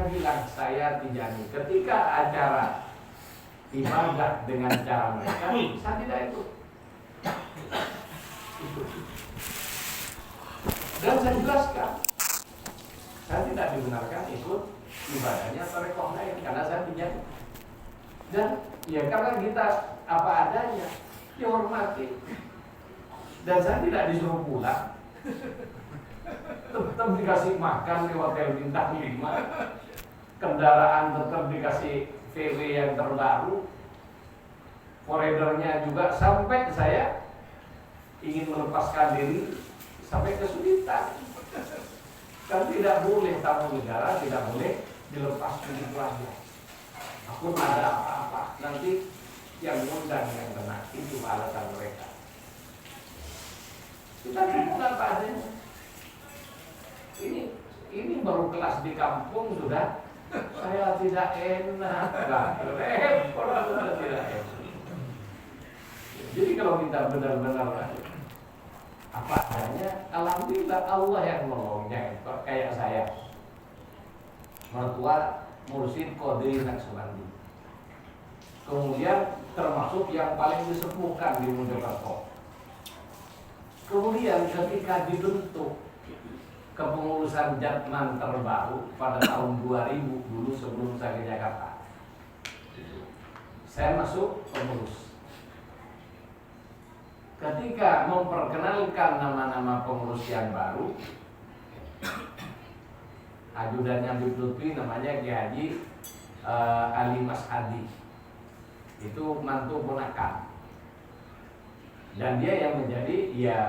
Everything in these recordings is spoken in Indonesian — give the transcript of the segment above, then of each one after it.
saya bilang saya Tijani. Ketika acara ibadah dengan cara mereka, saya tidak ikut. Dan saya jelaskan, saya tidak dibenarkan ikut ibadahnya tarekat lain karena saya Tijani. Dan ya karena kita apa adanya, dihormati. Dan saya tidak disuruh pulang. Tetap dikasih makan di hotel bintang 5, kendaraan tetap dikasih VW yang terbaru, foreidernya juga, sampai saya ingin melepaskan diri sampai kesulitan. Kan tidak boleh tamu negara, tidak boleh dilepas begitu aja. Aku ada apa-apa, nanti yang undang yang kena, itu alasan mereka. Kita cukup apa adanya. Ini baru kelas di kampung sudah saya tidak enak, repot sudah tidak enak. Jadi kalau kita benar-benar apa adanya, alhamdulillah Allah yang menolongnya. Kayak saya, mertua Mursyid Qadri Naqsyabandi, kemudian termasuk yang paling disepuhkan di Mojokerto. Kemudian ketika dibentuk kepengurusan Jatman terbaru pada tahun 2000, dulu sebelum saya ke Jakarta, saya masuk pengurus. Ketika memperkenalkan nama-nama pengurus yang baru, ajudannya Habib Lutfi namanya Kiai Haji Ali Mas Hadi, itu mantu ponakan, dan dia yang menjadi ya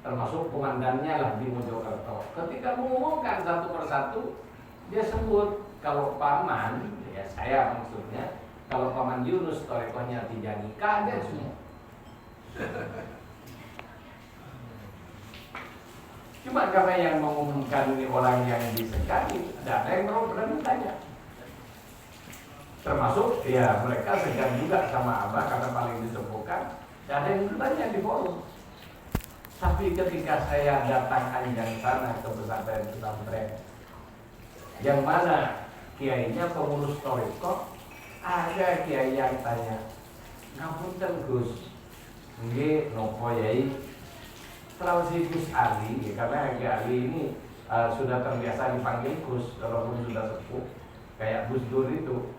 termasuk komandannya lah di Mojokerto. Ketika mengumumkan satu persatu, dia sebut kalau paman, ya saya maksudnya, kalau paman Yunus torekohnya Tijani, kaget semua. Cuma karena yang mengumumkan ini orang yang disegani, ada yang mau berani tanya. Termasuk ya mereka segan juga sama Abah karena paling disepuhkan, dan ada yang bertanya di forum. Tapi ketika saya datang anjang sana ke pesantren-pesantren yang mana kiainya pengurus toriko, ada kiai yang tanya, ngapunten Gus, nggih nopo yai? Terus Gus Ali, ya, karena Kiai Ali ini sudah terbiasa dipanggil Gus, walaupun sudah sepuh, kayak Gus Dur itu.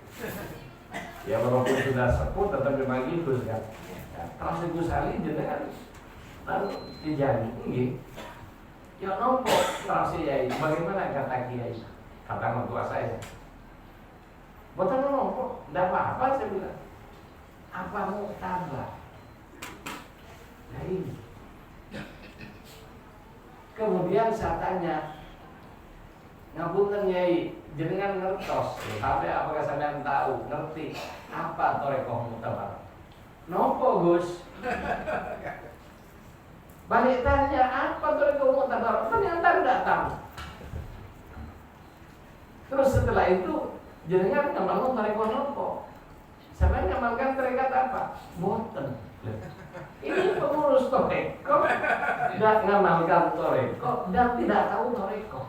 Ya walaupun sudah sepuh tetap dipanggil Gus kan. Terus Gus Ali jenengan lalu Tijani, nggih. Ya nopo terus yai? Bagaimana kata Kiai? Kata mertua saya. Boten nopo, ndak apa-apa saya bilang. Apa mau tambah? Nah ini. Kemudian saya tanya, ngapunten Nyai, jenengan ngertos, sampai apakah sampean tahu, ngerti apa torekoh mutabar? Nopo Gus? Balik tanya, apa torekoh mutabar? Ternyata enggak tahu. Terus setelah itu, jenengan ngamalkan torekoh nopo? Sampean ngamalkan tarekat apa? Boten. Ini pengurus toreko tidak ngamalkan toreko dan tidak tahu toreko.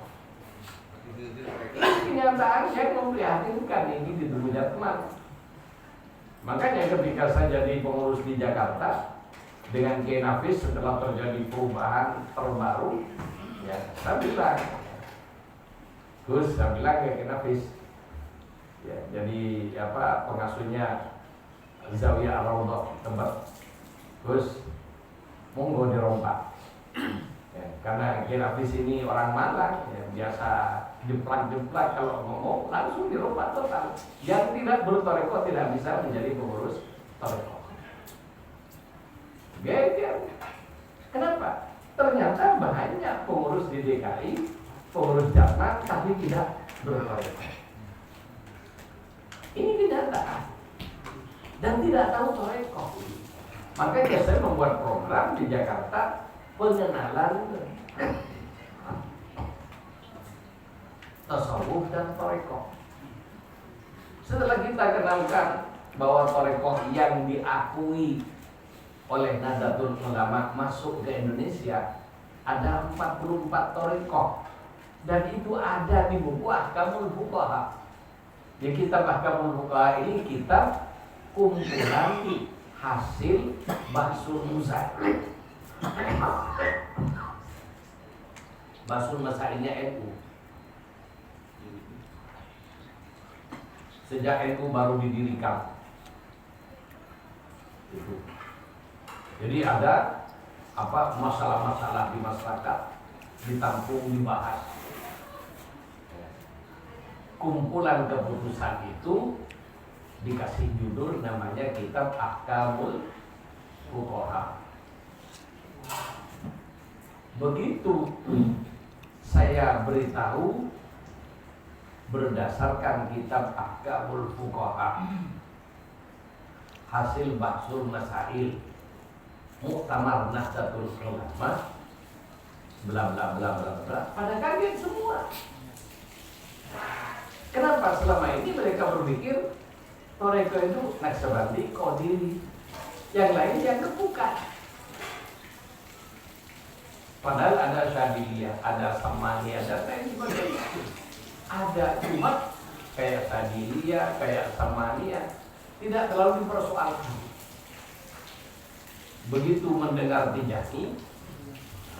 Ini kenyataan yang memprihatinkan ini di tubuh Jatman. Makanya ketika saya jadi pengurus di Jakarta dengan Kiai Nafis, setelah terjadi perubahan terbaru, ya saya bilang, Gus, saya bilang ke Kiai Nafis, ya jadi apa pengasuhnya Zawiyah Ar-Raudhah tempat Gus, monggo dirompak. Ya, karena Kiai Nafis ini orang Malang, ya, biasa jemplang-jemplang kalau ngomong langsung dirompak total. Yang tidak bertoreko tidak bisa menjadi pengurus toreko. Geger. Kenapa? Ternyata banyak pengurus di DKI, pengurus Jatman tapi tidak bertoreko. Ini kenyataan dan tidak tahu toreko. Makanya saya membuat program di Jakarta pengenalan tasawuf dan toreko. Setelah kita kenalkan bahwa toreko yang diakui oleh Nahdlatul Ulama masuk ke Indonesia, ada 44 toreko Dan itu ada di buku Ahkamul Fuqaha. Di kitab Ahkamul Fuqaha ini kitab kumpulan hasil Bahsul Masail. Bahsul Masailnya NU. Sejak NU baru didirikan. Jadi ada masalah-masalah di masyarakat ditampung, dibahas. Kumpulan keputusan itu dikasih judul namanya kitab Ahkamul Fuqaha. Begitu saya beritahu berdasarkan kitab Ahkamul Fuqaha, hasil Bahsul Masail, Muktamar Nahdlatul Ulama, bla bla bla bla bla, pada kaget semua. Kenapa selama ini mereka berpikir Toreko itu Naqsabandi, Qadiri, yang lain yang kebuka. Padahal ada Syadiliyah, ada Samaniyah, dan lain sebagainya. Ada, cuma kayak Syadiliyah, kayak Samaniyah tidak terlalu dipersoalkan. Begitu mendengar Tijani,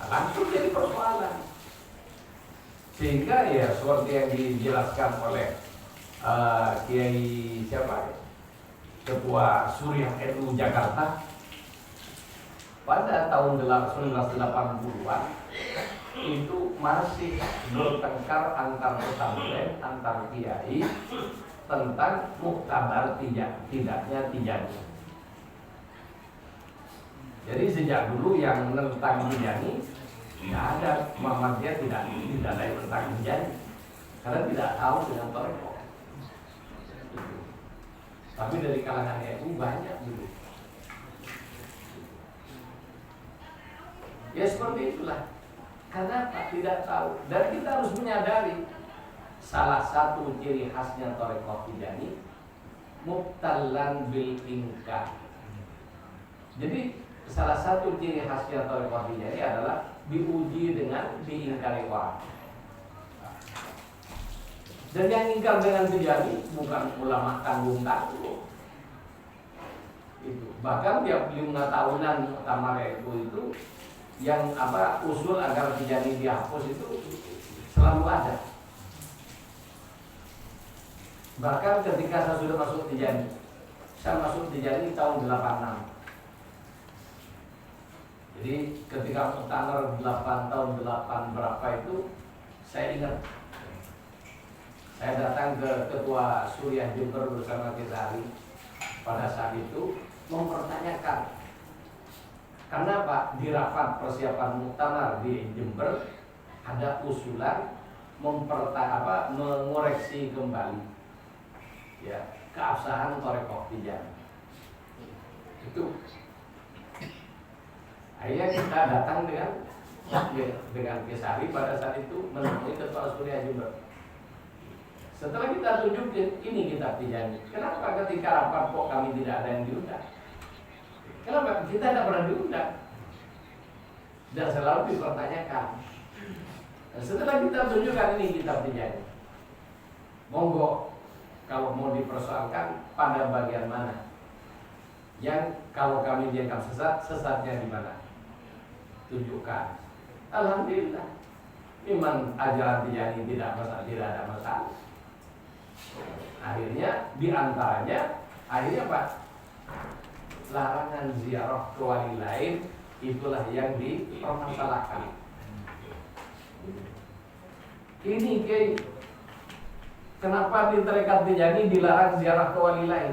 langsung jadi persoalan. Sehingga ya seperti yang dijelaskan oleh Kiai siapa? Ketua Suriah NU Jakarta pada tahun 1980-an itu masih bertengkar antar pesantren, antar kiai tentang muktabar tidaknya Tijani. Jadi sejak dulu yang menentang Tijani tidak ada, Muhammadiyah tidak ada yang tentang Tijani karena tidak tahu dengan Toreko. Tapi dari kalangan NU banyak dulu. Ya seperti itulah. Karena tidak tahu. Dan kita harus menyadari salah satu ciri khasnya Toreko Tijani mubtalan bil inkar. Jadi salah satu ciri khasnya Toreko Tijani adalah diuji dengan diingkari orang. Dan yang ingkar dengan Tijani bukan ulama tanggung-tanggung. Itu. Bahkan tiap 5 tahunan Muktamar NU itu yang usul agar Tijani dihapus itu selalu ada. Bahkan ketika saya sudah masuk Tijani, saya masuk Tijani tahun 86. Jadi ketika Muktamar 8 tahun 8 berapa itu saya ingat. Saya datang ke Ketua Suriah Jember bersama Kisari pada saat itu mempertanyakan karena Pak di rapat persiapan Muktamar di Jember ada usulan mengoreksi kembali ya keabsahan Toreko Tijani. Itu akhirnya kita datang dengan Kisari pada saat itu menemui Ketua Suriah Jember. Setelah kita tunjukin ini kitab Tijani, kenapa ketika rapat kok kami tidak ada yang diundang? Kenapa kita tidak pernah diundang? Dan selalu dipertanyakan. Dan setelah kita tunjukkan ini kitab Tijani, monggo kalau mau dipersoalkan pada bagian mana? Yang kalau kami dianggap sesat, sesatnya di mana? Tunjukkan. Alhamdulillah, memang ajaran Tijani tidak ada masalah. Akhirnya diantaranya Pak, larangan ziarah ke wali lain itulah yang dipermasalahkan. Ini kenapa di tarekat Tijani dilarang ziarah ke wali lain?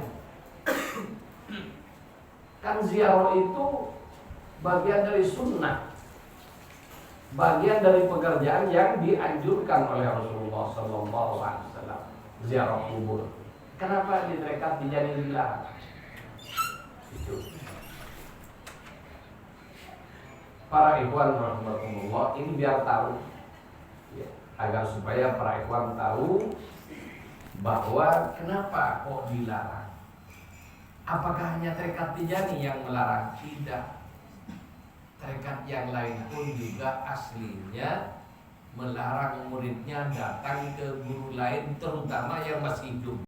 Kan ziarah itu bagian dari sunnah, bagian dari pekerjaan yang dianjurkan oleh Rasulullah SAW. Ziarah kubur. Kenapa di tarekat Tijani dilarang? Itu. Para ikhwan rahmatullah ini biar tahu ya, agar supaya para ikhwan tahu bahwa kenapa kok dilarang. Apakah hanya tarekat Tijani yang melarang? Tidak. Tarekat yang lain pun juga aslinya melarang muridnya datang ke guru lain, terutama yang masih hidup.